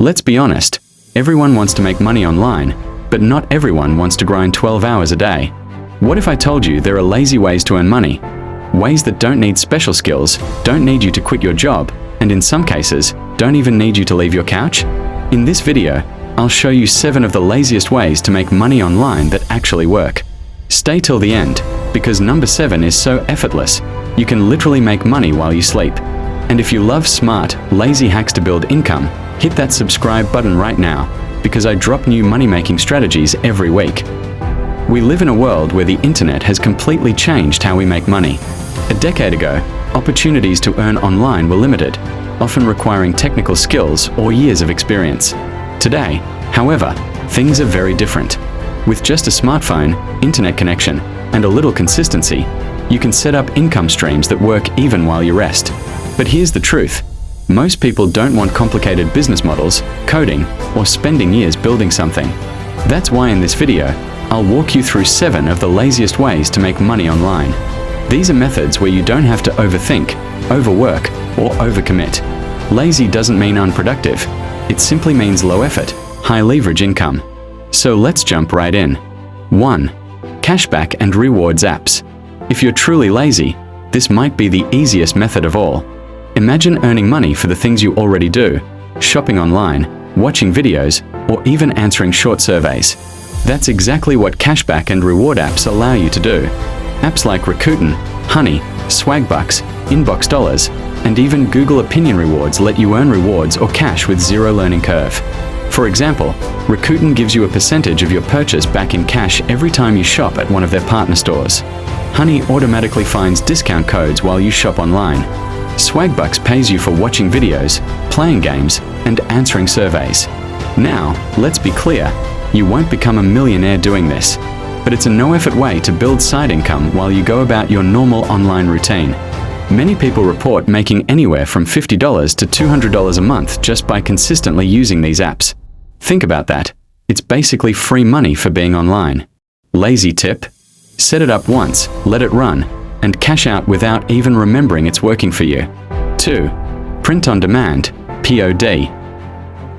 Let's be honest, everyone wants to make money online, but not everyone wants to grind 12 hours a day. What if I told you there are lazy ways to earn money? Ways that don't need special skills, don't need you to quit your job, and in some cases, don't even need you to leave your couch? In this video, I'll show you 7 of the laziest ways to make money online that actually work. Stay till the end, because number 7 is so effortless, you can literally make money while you sleep. And if you love smart, lazy hacks to build income, hit that subscribe button right now, because I drop new money-making strategies every week. We live in a world where the internet has completely changed how we make money. A decade ago, opportunities to earn online were limited, often requiring technical skills or years of experience. Today, however, things are very different. With just a smartphone, internet connection, and a little consistency, you can set up income streams that work even while you rest. But here's the truth. Most people don't want complicated business models, coding, or spending years building something. That's why in this video, I'll walk you through 7 of the laziest ways to make money online. These are methods where you don't have to overthink, overwork, or overcommit. Lazy doesn't mean unproductive. It simply means low effort, high leverage income. So let's jump right in. 1. Cashback and rewards apps. If you're truly lazy, this might be the easiest method of all. Imagine earning money for the things you already do, shopping online, watching videos, or even answering short surveys. That's exactly what cashback and reward apps allow you to do. Apps like Rakuten, Honey, Swagbucks, Inbox Dollars, and even Google Opinion Rewards let you earn rewards or cash with zero learning curve. For example, Rakuten gives you a percentage of your purchase back in cash every time you shop at one of their partner stores. Honey automatically finds discount codes while you shop online. Swagbucks pays you for watching videos, playing games, and answering surveys. Now, let's be clear, you won't become a millionaire doing this, but it's a no-effort way to build side income while you go about your normal online routine. Many people report making anywhere from $50 to $200 a month just by consistently using these apps. Think about that. It's basically free money for being online. Lazy tip: set it up once, let it run, and cash out without even remembering it's working for you. 2. Print on demand, POD.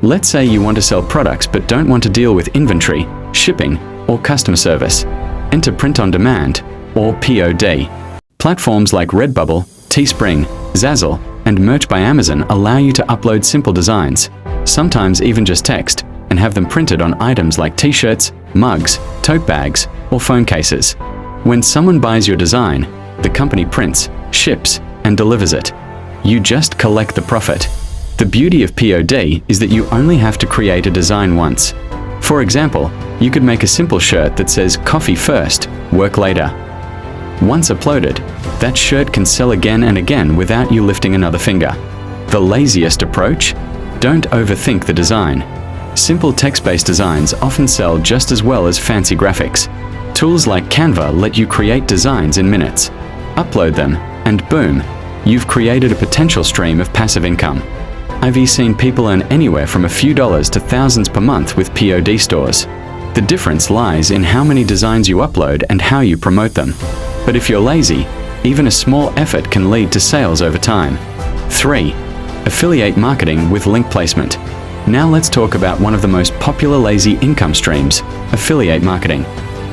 Let's say you want to sell products but don't want to deal with inventory, shipping, or customer service. Enter print on demand, or POD. Platforms like Redbubble, Teespring, Zazzle, and Merch by Amazon allow you to upload simple designs, sometimes even just text, and have them printed on items like t-shirts, mugs, tote bags, or phone cases. When someone buys your design, the company prints, ships, and delivers it. You just collect the profit. The beauty of POD is that you only have to create a design once. For example, you could make a simple shirt that says "Coffee first, work later." Once uploaded, that shirt can sell again and again without you lifting another finger. The laziest approach? Don't overthink the design. Simple text-based designs often sell just as well as fancy graphics. Tools like Canva let you create designs in minutes. Upload them, and boom, you've created a potential stream of passive income. I've seen people earn anywhere from a few dollars to thousands per month with POD stores. The difference lies in how many designs you upload and how you promote them. But if you're lazy, even a small effort can lead to sales over time. 3. Affiliate marketing with link placement. Now let's talk about one of the most popular lazy income streams, affiliate marketing.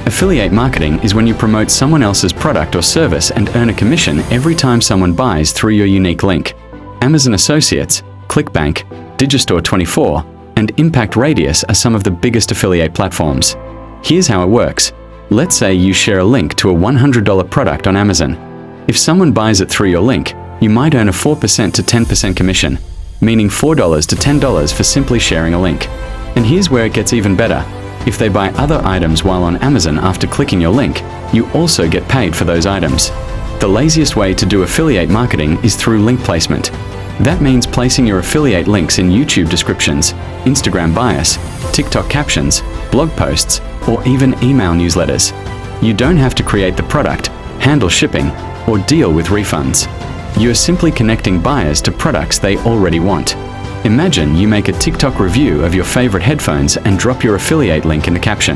Affiliate marketing is when you promote someone else's product or service and earn a commission every time someone buys through your unique link. Amazon Associates, ClickBank, Digistore24, and Impact Radius are some of the biggest affiliate platforms. Here's how it works. Let's say you share a link to a $100 product on Amazon. If someone buys it through your link, you might earn a 4% to 10% commission, meaning $4 to $10 for simply sharing a link. And here's where it gets even better. If they buy other items while on Amazon after clicking your link, you also get paid for those items. The laziest way to do affiliate marketing is through link placement. That means placing your affiliate links in YouTube descriptions, Instagram bios, TikTok captions, blog posts, or even email newsletters. You don't have to create the product, handle shipping, or deal with refunds. You're simply connecting buyers to products they already want. Imagine you make a TikTok review of your favorite headphones and drop your affiliate link in the caption.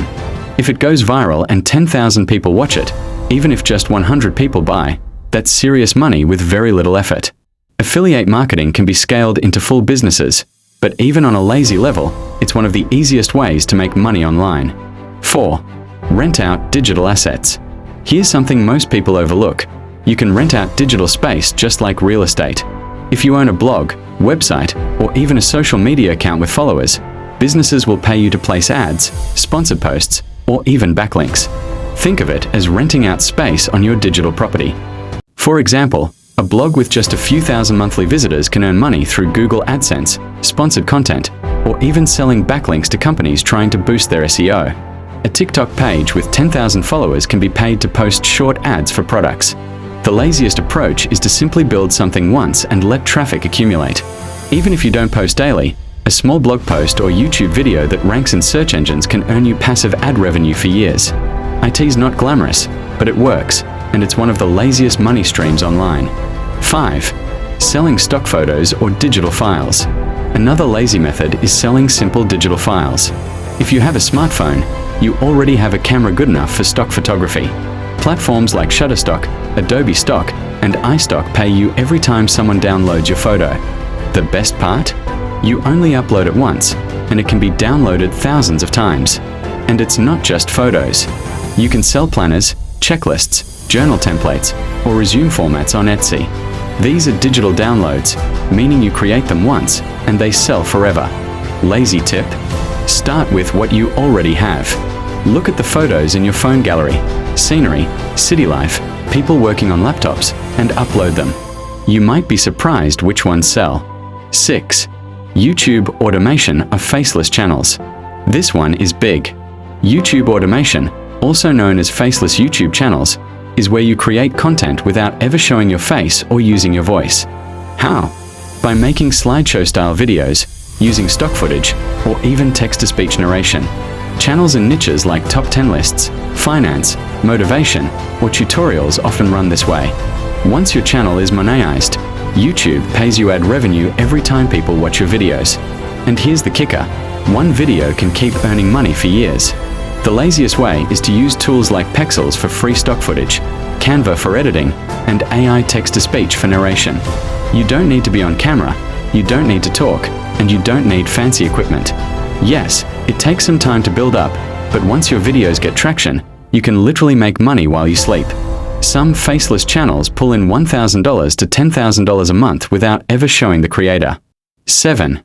If it goes viral and 10,000 people watch it, even if just 100 people buy, that's serious money with very little effort. Affiliate marketing can be scaled into full businesses. But even on a lazy level, it's one of the easiest ways to make money online. 4. Rent out digital assets. Here's something most people overlook. You can rent out digital space just like real estate. If you own a blog, website, or even a social media account with followers, businesses will pay you to place ads, sponsored posts, or even backlinks. Think of it as renting out space on your digital property. For example, a blog with just a few thousand monthly visitors can earn money through Google AdSense, sponsored content, or even selling backlinks to companies trying to boost their SEO. A TikTok page with 10,000 followers can be paid to post short ads for products. The laziest approach is to simply build something once and let traffic accumulate. Even if you don't post daily, a small blog post or YouTube video that ranks in search engines can earn you passive ad revenue for years. IT's not glamorous, but it works, and it's one of the laziest money streams online. 5. Selling stock photos or digital files. Another lazy method is selling simple digital files. If you have a smartphone, you already have a camera good enough for stock photography. Platforms like Shutterstock, Adobe Stock, and iStock pay you every time someone downloads your photo. The best part? You only upload it once, and it can be downloaded thousands of times. And it's not just photos. You can sell planners, checklists, journal templates, or resume formats on Etsy. These are digital downloads, meaning you create them once, and they sell forever. Lazy tip: start with what you already have. Look at the photos in your phone gallery, scenery, city life, people working on laptops, and upload them. You might be surprised which ones sell. 6. YouTube automation of faceless channels. This one is big. YouTube automation, also known as faceless YouTube channels, is where you create content without ever showing your face or using your voice. How? By making slideshow-style videos, using stock footage, or even text-to-speech narration. Channels in niches like top 10 lists, finance, motivation, or tutorials often run this way. Once your channel is monetized, YouTube pays you ad revenue every time people watch your videos. And here's the kicker: one video can keep earning money for years. The laziest way is to use tools like Pexels for free stock footage, Canva for editing, and AI text-to-speech for narration. You don't need to be on camera, you don't need to talk, and you don't need fancy equipment. Yes, it takes some time to build up, but once your videos get traction, you can literally make money while you sleep. Some faceless channels pull in $1,000 to $10,000 a month without ever showing the creator. 7.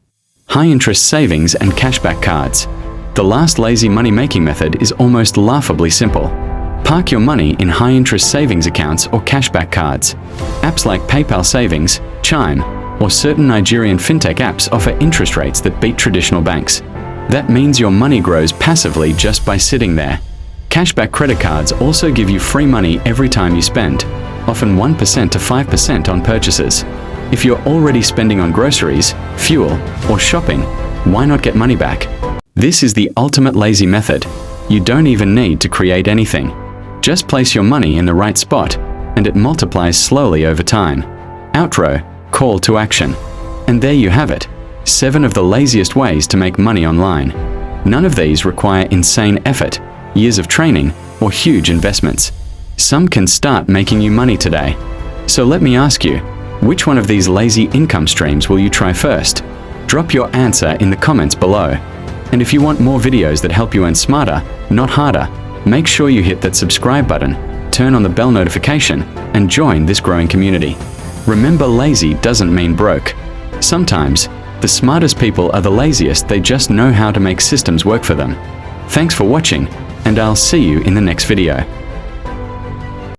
High-interest savings and cashback cards. The last lazy money-making method is almost laughably simple. Park your money in high-interest savings accounts or cashback cards. Apps like PayPal Savings, Chime, or certain Nigerian fintech apps offer interest rates that beat traditional banks. That means your money grows passively just by sitting there. Cashback credit cards also give you free money every time you spend, often 1% to 5% on purchases. If you're already spending on groceries, fuel, or shopping, why not get money back? This is the ultimate lazy method. You don't even need to create anything. Just place your money in the right spot, and it multiplies slowly over time. Outro: call to action. And there you have it. 7 of the laziest ways to make money online. None of these require insane effort, years of training, or huge investments. Some can start making you money today. So let me ask you, which one of these lazy income streams will you try first? Drop your answer in the comments below. And if you want more videos that help you earn smarter, not harder, make sure you hit that subscribe button, turn on the bell notification, and join this growing community. Remember, lazy doesn't mean broke. Sometimes, the smartest people are the laziest. They just know how to make systems work for them. Thanks for watching, and I'll see you in the next video.